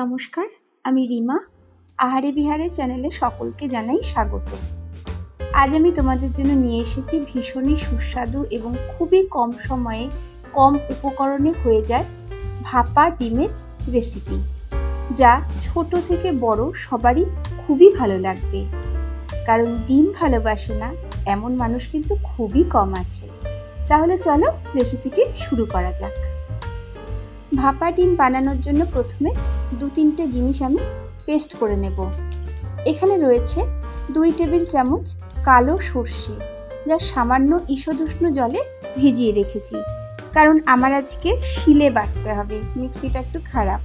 নমস্কার, আমি রিমা। আহারে বিহারে চ্যানেলে সকলকে জানাই স্বাগত। আজ আমি তোমাদের জন্য নিয়ে এসেছি ভীষণই সুস্বাদু এবং খুবই কম সময়ে কম উপকরণে হয়ে যায় ভাপা ডিমের রেসিপি, যা ছোট থেকে বড় সবারই খুবই ভালো লাগবে। কারণ ডিম ভালোবাসে না এমন মানুষ কিন্তু খুবই কম আছে। তাহলে চলো রেসিপিটি শুরু করা যাক। ভাপা ডিম বানানোর জন্য প্রথমে 2-3টে জিনিস আমি পেস্ট করে নেব। এখানে রয়েছে 2 টেবিল চামচ কালো সর্ষে, যা সামান্য ঈষদুষ্ণ জলে ভিজিয়ে রেখেছি, কারণ আমার আজকে শিলে বাটতে হবে, মিক্সিটা একটু খারাপ।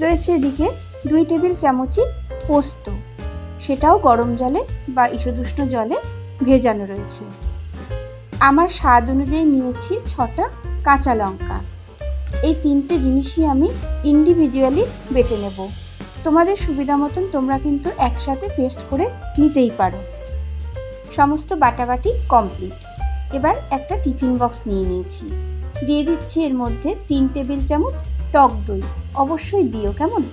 রয়েছে এদিকে 2 টেবিল চামচই পোস্ত, সেটাও গরম জলে বা ঈষদুষ্ণ জলে ভেজানো রয়েছে। আমার স্বাদ অনুযায়ী নিয়েছি 6টা কাঁচা লঙ্কা। এই 3টে জিনিসই আমি ইন্ডিভিজুয়ালি বেটে নেব। তোমাদের সুবিধা মতন তোমরা কিন্তু একসাথে পেস্ট করে নিতেই পারো। সমস্ত বাটাবাটি কমপ্লিট। এবার একটা টিফিন বক্স নিয়ে নিয়েছি, দিয়ে দিচ্ছি এর মধ্যে 3 টেবিল চামচ টক দই। অবশ্যই দিও, কেমন?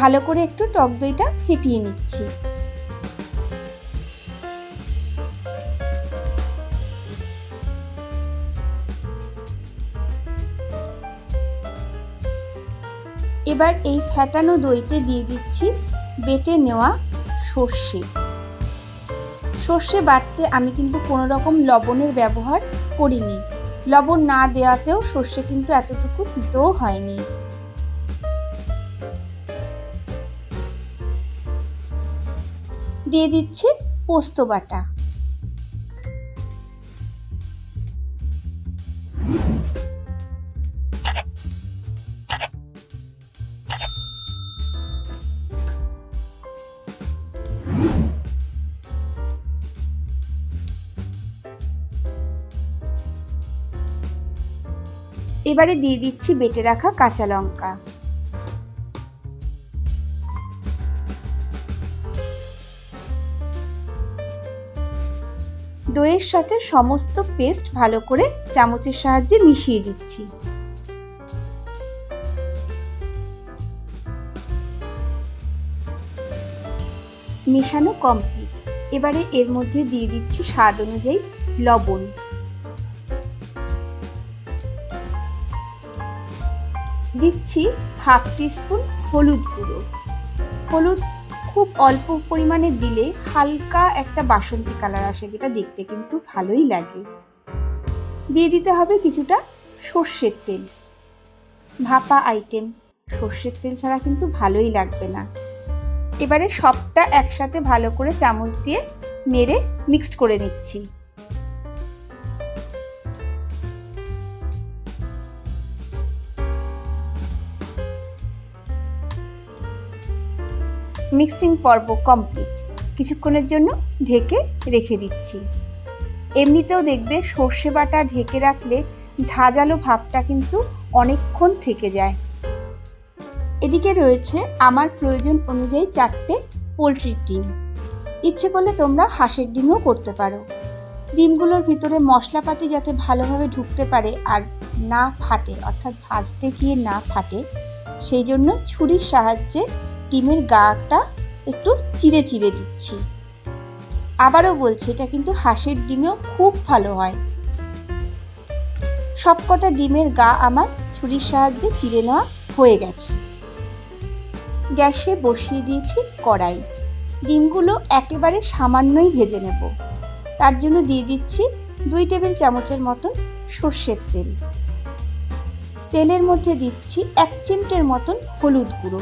ভালো করে একটু টক দইটা ফেটিয়ে নিচ্ছি। এবার এই ফেটানো দইতে দিয়ে দিচ্ছি বেটে নেওয়া সর্ষে। সর্ষে বাটতে আমি কিন্তু কোনো রকম লবণের ব্যবহার করিনি। লবণ না দেওয়াতেও সর্ষে কিন্তু এতটুকু তিতও হয়নি। দিয়ে দিচ্ছি পোস্ত বাটা। এবারে দিয়ে দিচ্ছি বেটে রাখা কাঁচা লঙ্কা। দইয়ের সাথে সমস্ত পেস্ট ভালো করে চামচের সাহায্যে মিশিয়ে দিচ্ছি। মেশানো কমপ্লিট। এবারে এর মধ্যে দিয়ে দিচ্ছি স্বাদ অনুযায়ী লবণ। দিচ্ছি হাফ টিস্পুন হলুদ গুঁড়ো। হলুদ খুব অল্প পরিমাণে দিলে হালকা একটা বাসন্তী কালার আসে, যেটা দেখতে কিন্তু ভালোই লাগে। দিয়ে দিতে হবে কিছুটা সর্ষের তেল। ভাপা আইটেম, সর্ষের তেল ছাড়া কিন্তু ভালোই লাগবে না। এবারে সবটা একসাথে ভালো করে চামচ দিয়ে নেড়ে মিক্সড করে নিচ্ছি। মিক্সিং পর্ব কমপ্লিট। কিছুক্ষণের জন্য ঢেকে রেখে দিচ্ছি। এমনিতেও দেখবে সর্ষে বাটা ঢেকে রাখলে ঝাঁঝালো ভাবটা কিন্তু অনেকক্ষণ থেকে যায়। এদিকে রয়েছে আমার প্রয়োজন অনুযায়ী 4টে পোলট্রির ডিম। ইচ্ছে করলে তোমরা হাঁসের ডিমও করতে পারো। ডিমগুলোর ভিতরে মশলাপাতি যাতে ভালোভাবে ঢুকতে পারে আর না ফাটে, অর্থাৎ ভাজতে গিয়ে না ফাটে, সেই জন্য ছুরির সাহায্যে ডিমের গাটা একটু চিড়ে চিড়ে দিচ্ছি। আবারও বলছি, এটা কিন্তু হাঁসের ডিমেও খুব ভালো হয়। সবকটা ডিমের গা আমার ছুরির সাহায্যে চিড়ে নেওয়া হয়ে গেছে। গ্যাসে বসিয়ে দিয়েছি কড়াই। ডিমগুলো একেবারে সামান্যই ভেজে নেব। তার জন্য দিয়ে দিচ্ছি 2 টেবিল চামচের মতন সর্ষের তেল। তেলের মধ্যে দিচ্ছি 1 চিমটের মতন হলুদ গুঁড়ো,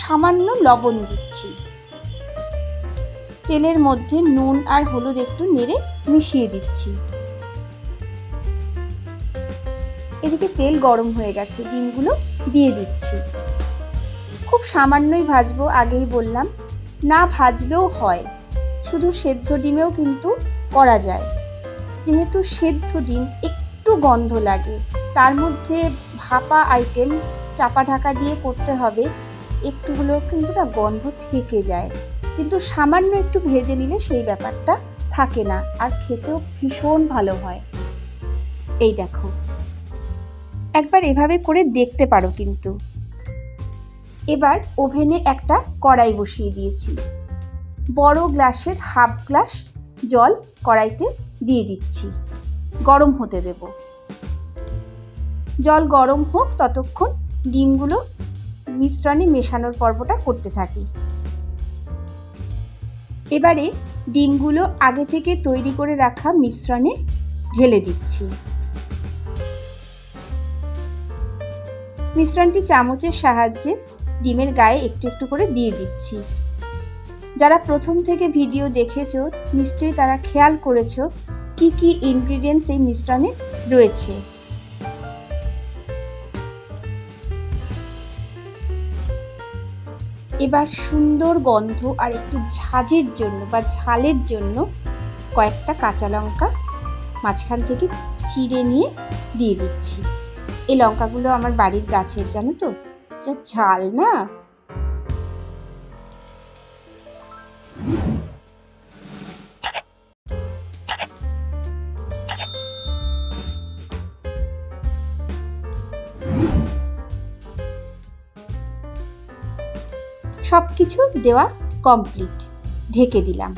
সামান্য লবণ দিচ্ছি। তেলের মধ্যে নুন আর হলুদ একটু নেড়ে মিশিয়ে দিচ্ছি। এদিকে তেল গরম হয়ে গেছে, ডিমগুলো দিয়ে দিচ্ছি। খুব সামান্যই ভাজবো, আগেই বললাম। না ভাজলেও হয়, শুধু সেদ্ধ ডিমেও কিন্তু করা যায়। যেহেতু সেদ্ধ ডিম একটু গন্ধ লাগে, তার মধ্যে ভাপা আইটেম চাপা ঢাকা দিয়ে করতে হবে, একটু হলেও কিন্তু না গন্ধ থেকে যায়। কিন্তু সামান্য একটু ভেজে নিলে সেই ব্যাপারটা থাকে না, আর খেতেও ভীষণ ভালো হয়। এই দেখো, একবার এভাবে করে দেখতে পারো কিন্তু। এবার ওভেনে একটা কড়াই বসিয়ে দিয়েছি, বড় গ্লাসের হাফ গ্লাস জল কড়াইতে দিয়ে দিচ্ছি, গরম হতে দেব। জল গরম হোক, ততক্ষণ ডিমগুলো মিশ্রণে মেশানোর পর্বটা করতে থাকি। এবারে ডিমগুলো আগে থেকে তৈরি করে রাখা মিশ্রণে ঢেলে দিচ্ছি। মিশ্রণটি চামচের সাহায্যে ডিমের গায়ে একটু একটু করে দিয়ে দিচ্ছি। যারা প্রথম থেকে ভিডিও দেখেছো নিশ্চয়ই তারা খেয়াল করেছো কি কি ইনগ্রিডিয়েন্টস এই মিশ্রণে রয়েছে। এবার সুন্দর গন্ধ আর একটু ঝাঁঝের জন্য বা ঝালের জন্য কয়েকটা কাঁচা লঙ্কা মাঝখান থেকে চিড়ে নিয়ে দিয়ে দিচ্ছি। এই লঙ্কাগুলো আমার বাড়ির গাছের, জানো তো, যা ঝাল না। সবকিছু দেওয়া কমপ্লিট, ঢেকে দিলাম।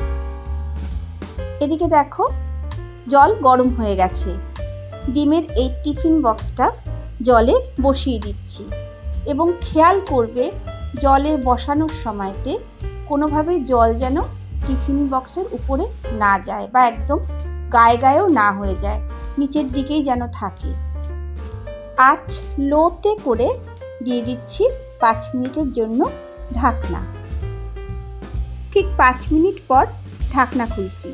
এদিকে দেখো জল গরম হয়ে গেছে, ডিমের এই টিফিন বক্সটা জলে বসিয়ে দিচ্ছি এবং খেয়াল করবে জলে বসানোর সময়তে কোনোভাবে জল যেন টিফিন বক্সের উপরে না যায় বা একদম গায়ে গায়েও না হয়ে যায়, নিচের দিকেই যেন থাকে। আঁচ লোতে করে দিয়ে দিচ্ছি 5 মিনিটের জন্য ঢাকনা। ঠিক 5 মিনিট পর ঢাকনা খুলছি।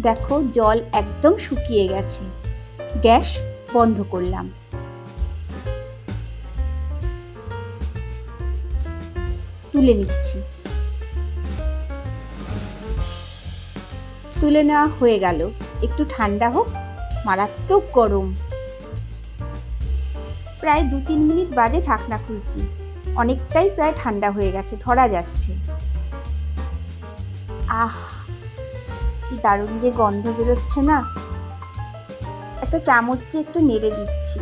দেখো জল একদম শুকিয়ে গেছে, গ্যাস বন্ধ করলাম। তুলে নিচ্ছি। তুলে নেওয়া হয়ে গেল, একটু ঠান্ডা হোক, মারাত্মক গরম। প্রায় 2-3 মিনিট বাদে ঢাকনা খুলছি, অনেকটাই প্রায় ঠান্ডা হয়ে গেছে, ধরা যাচ্ছে। আহ, কি দারুণ যে গন্ধ বেরোচ্ছে না। একটা চামচ দিয়ে একটু নেড়ে দিচ্ছি।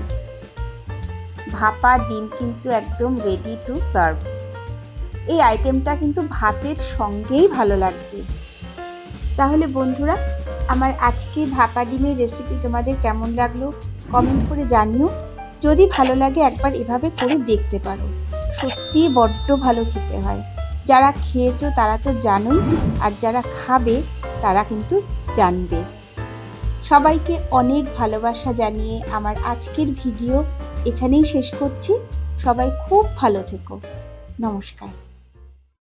ভাপা ডিম কিন্তু একদম রেডি টু সার্ভ। এই আইটেমটা কিন্তু ভাতের সঙ্গেই ভালো লাগবে। তাহলে বন্ধুরা, আমার আজকে ভাপা ডিমের রেসিপি তোমাদের কেমন লাগলো কমেন্ট করে জানিও। যদি ভালো লাগে একবার এভাবে করে দেখতে পারো, সত্যি বড্ড ভালো খেতে হয়। যারা খেয়েছো তারা তো জানোই, আর যারা খাবে তারা কিন্তু জানবে। সবাইকে অনেক ভালোবাসা জানিয়ে আমার আজকের ভিডিও এখানেই শেষ করছি। সবাই খুব ভালো থেকো। নমস্কার।